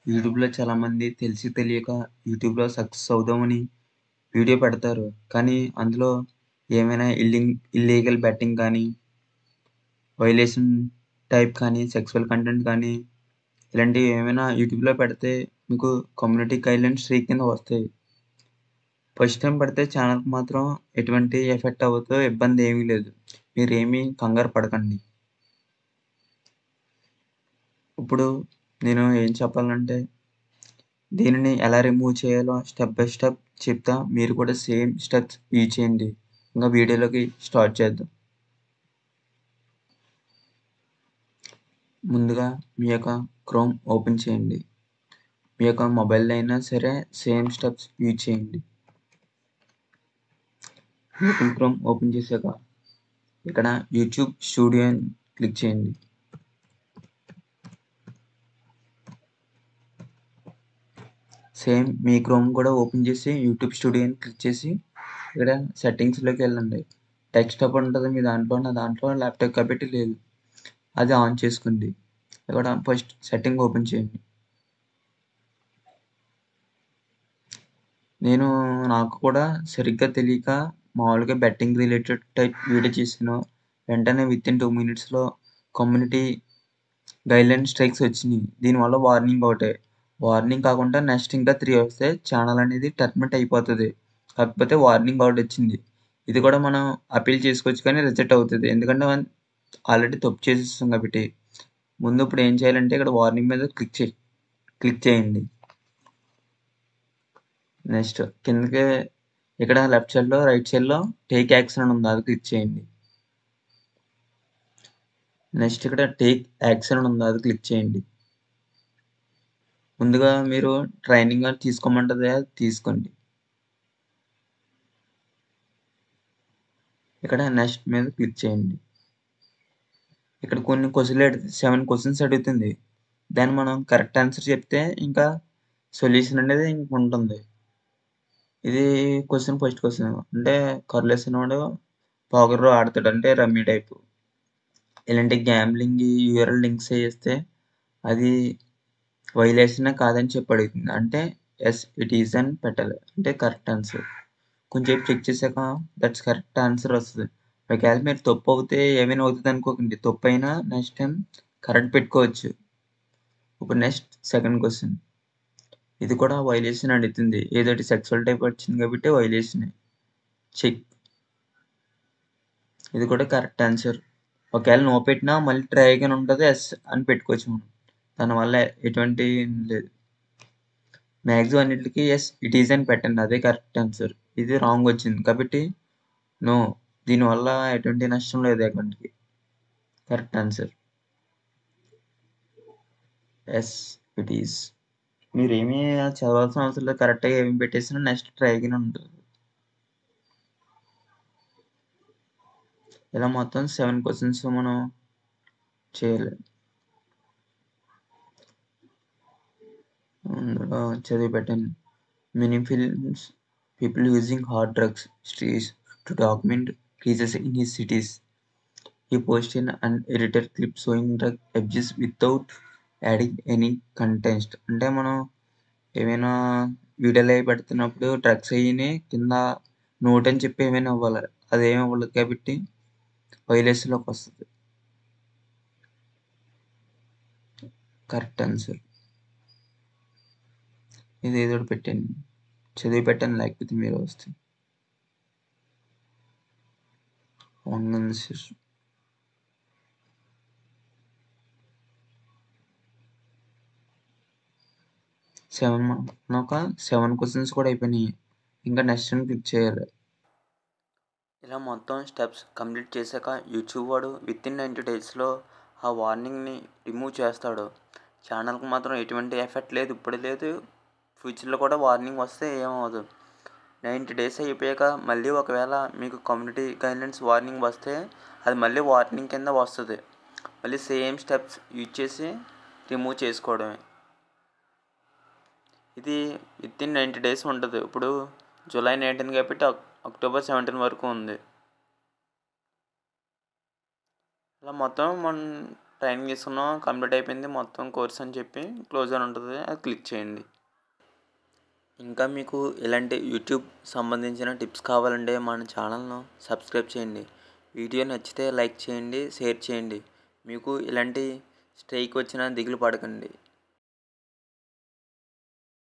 యూట్యూబ్‌లో చాలామంది తెలిసి తెలియక యూట్యూబ్‌లో సక్సెస్ అవుదామని వీడియో పెడతారు. కానీ అందులో ఏమైనా ఇల్లీగల్ బెట్టింగ్ కానీ, వైలేషన్ టైప్ కానీ, సెక్సువల్ కంటెంట్ కానీ ఇలాంటివి ఏమైనా యూట్యూబ్‌లో పెడితే మీకు కమ్యూనిటీ గైడ్‌లైన్స్ స్ట్రైక్ కింద వస్తాయి. ఫస్ట్ టైమ్ పెడితే ఛానెల్‌కి మాత్రం ఎటువంటి ఎఫెక్ట్ అవ్వదు. ఇబ్బంది ఏమీ లేదు. మీరేమీ కంగారు పడకండి. ఇప్పుడు నేను ఏం చెప్పాలంటే దీనిని ఎలా రిమూవ్ చేయాలో స్టెప్ బై స్టెప్ చెప్తా. మీరు కూడా సేమ్ స్టెప్స్ యూజ్ చేయండి. ఇంక వీడియోలోకి స్టార్ట్ చేద్దాం. ముందుగా మీ యొక్క క్రోమ్ ఓపెన్ చేయండి. మీ యొక్క మొబైల్‌లో అయినా సరే సేమ్ స్టెప్స్ యూజ్ చేయండి. గూగుల్ క్రోమ్ ఓపెన్ చేశాక ఇక్కడ యూట్యూబ్ స్టూడియో అని క్లిక్ చేయండి. సేమ్ మీ క్రోమ్ కూడా ఓపెన్ చేసి యూట్యూబ్ స్టూడియో అని క్లిక్ చేసి ఇక్కడ సెట్టింగ్స్‌లోకి వెళ్ళండి. డెస్క్‌టాప్ ఉంటది మీ దాంట్లో. నా దాంట్లో ల్యాప్‌టాప్ కాబట్టి లేదు. అది ఆన్ చేసుకోండి. ఇక్కడ ఫస్ట్ సెట్టింగ్ ఓపెన్ చేయండి. నేను నాకు కూడా సరిగ్గా తెలియక మామూలుగా బెట్టింగ్ రిలేటెడ్ టైప్ వీడియో చేశాను. వెంటనే వితిన్ 2 మినిట్స్‌లో కమ్యూనిటీ గైడ్‌లైన్ స్ట్రైక్స్ వచ్చినియి. దీనివల్ల వార్నింగ్ ఒకటే. వార్నింగ్ కాకుండా నెక్స్ట్ ఇంకా 3 వస్తే ఛానెల్ అనేది టర్మినేట్ అయిపోతది. కాకపోతే వార్నింగ్ ఒకటొచ్చింది. ఇది కూడా మనం అప్పీల్ చేసుకోవచ్చు కానీ రిజెక్ట్ అవుతది. ఎందుకంటే మనం ఆల్రెడీ తప్పు చేసేసాం కాబట్టి. ముందు ఇప్పుడు ఏం చేయాలంటే ఇక్కడ వార్నింగ్ మీద క్లిక్ చేయండి. నెక్స్ట్ కిందకి ఇక్కడ లెఫ్ట్ సైడ్‌లో, రైట్ సైడ్‌లో టేక్ యాక్షన్ అని ఉంది. అది క్లిక్ చేయండి. నెక్స్ట్ ఇక్కడ టేక్ యాక్షన్ అని ఉంది. అది క్లిక్ చేయండి. ముందుగా మీరు ట్రైనింగ్ అని తీసుకోమంటది. అది తీసుకోండి. ఇక్కడ నెక్స్ట్ మీద క్లిక్ చేయండి. ఇక్కడ కొన్ని క్వెషన్‌లు 7 క్వెషన్స్ అడుగుతుంది. దాన్ని మనం కరెక్ట్ ఆన్సర్ చెప్తే ఇంకా సొల్యూషన్ అనేది ఇంక ఉంటుంది. ఇది ఫస్ట్ క్వెషన్ అంటే కర్లేసిన వాడు పోకర్ ఆడతాడు. అంటే రమ్మీ టైపు. ఇలాంటి గ్యాంబ్లింగ్ యూఆర్ఎల్ లింక్స్ చేస్తే అది వైలేషనే కాదని చెప్పి అడుగుతుంది. అంటే యెస్ ఇట్ ఈస్ అని పెట్టాలి. అంటే కరెక్ట్ ఆన్సర్. కొంచెంసేపు చెక్ చేసాక దట్స్ కరెక్ట్ ఆన్సర్ వస్తది. ఒకవేళ మీరు తప్పు అవుతే ఏమైనా అవుతది అనుకోకండి. తప్పైనా నెక్స్ట్ టైమ్ కరెక్ట్ పెట్టుకోవచ్చు. ఇప్పుడు నెక్స్ట్ సెకండ్ క్వెషన్. ఇది కూడా వైలేషన్ అడుగుతుంది. ఏదోటి సెక్సువల్ టైప్ వచ్చింది కాబట్టి వైలేషనే. చెక్. ఇది కూడా కరెక్ట్ ఆన్సర్. ఒకవేళ నో పెట్టినా మళ్ళీ ట్రై అగైన్ ఉంటది. యెస్ అని పెట్టుకోవచ్చు మనం. దానివల్ల ఎటువంటి లేదు. మాక్సిమం అన్నిట్లికి యెస్ ఇట్ ఈస్ అని పెట్టండి. అదే కరెక్ట్ ఆన్సర్. ఇది రాంగ్ వచ్చింది. కాబట్టి నో. దీనివల్ల ఎటువంటి నష్టం లేదు అకౌంట్‌కి. Correct answer. Yes it is. మీరేమీ చదవాల్సిన అవసరం లేదు. కరెక్ట్‌గా ఏమి పెట్టేసినా నెక్స్ట్ ట్రై అగైన్ ఉంటది. ఇలా మొత్తం 7 క్వెషన్స్ మనం చేయాలి. అందులో చదివి పెట్టండి. Many films, people using hard drugs streets to document cases in his cities. He posted an edited clip showing drug abuse without adding any context. అంటే మనం ఏమైనా వీడియోలు అవి పెడుతున్నప్పుడు డ్రగ్స్ అయ్యిని కింద నోట్ అని చెప్పి ఏమైనా ఇవ్వాలి. అదేమి ఇవ్వలేదు కాబట్టి వైలేషన్‌లోకి వస్తది. Correct answer. ఇది ఏదో ఒకటి పెట్టండి. చదివి పెట్టండి లేకపోతే మీరే వస్తాయి. Online session. 7 మనొక 7 క్వెషన్స్ కూడా అయిపోయినాయి. ఇంకా నెక్స్ట్‌ని క్లిక్ చేయాలి. ఇలా మొత్తం స్టెప్స్ కంప్లీట్ చేశాక యూట్యూబ్ వాడు వితిన్ 90 డేస్‌లో ఆ వార్నింగ్‌ని రిమూవ్ చేస్తాడు. ఛానల్‌కి మాత్రం ఎటువంటి ఎఫెక్ట్ లేదు. ఇప్పుడు లేదు. ఫ్యూచర్‌లో కూడా వార్నింగ్ వస్తే ఏమవ్వదు. 90 డేస్ అయిపోయాక మళ్ళీ ఒకవేళ మీకు కమ్యూనిటీ గైడ్‌లైన్స్ వార్నింగ్ వస్తే అది మళ్ళీ వార్నింగ్ కింద వస్తది. మళ్ళీ సేమ్ స్టెప్స్ యూజ్ చేసి రిమూవ్ చేసుకోవడమే. ఇది వితిన్ 90 డేస్ ఉంటది. ఇప్పుడు జూలై 19 కాబట్టి అక్టోబర్ 17 వరకు ఉంది. ఇలా మొత్తం ట్రైనింగ్ తీసుకున్నాం, కంప్లీట్ అయిపోయింది మొత్తం కోర్స్ అని చెప్పి క్లోజ్ అని ఉంటుంది, అది క్లిక్ చేయండి. ఇంకా మీకు ఇలాంటి యూట్యూబ్ సంబంధించిన టిప్స్ కావాలంటే మన ఛానల్ను సబ్స్క్రైబ్ చేయండి. వీడియో నచ్చితే లైక్ చేయండి, షేర్ చేయండి. మీకు ఇలాంటి స్ట్రైక్ వచ్చినా దిగులు పడకండి.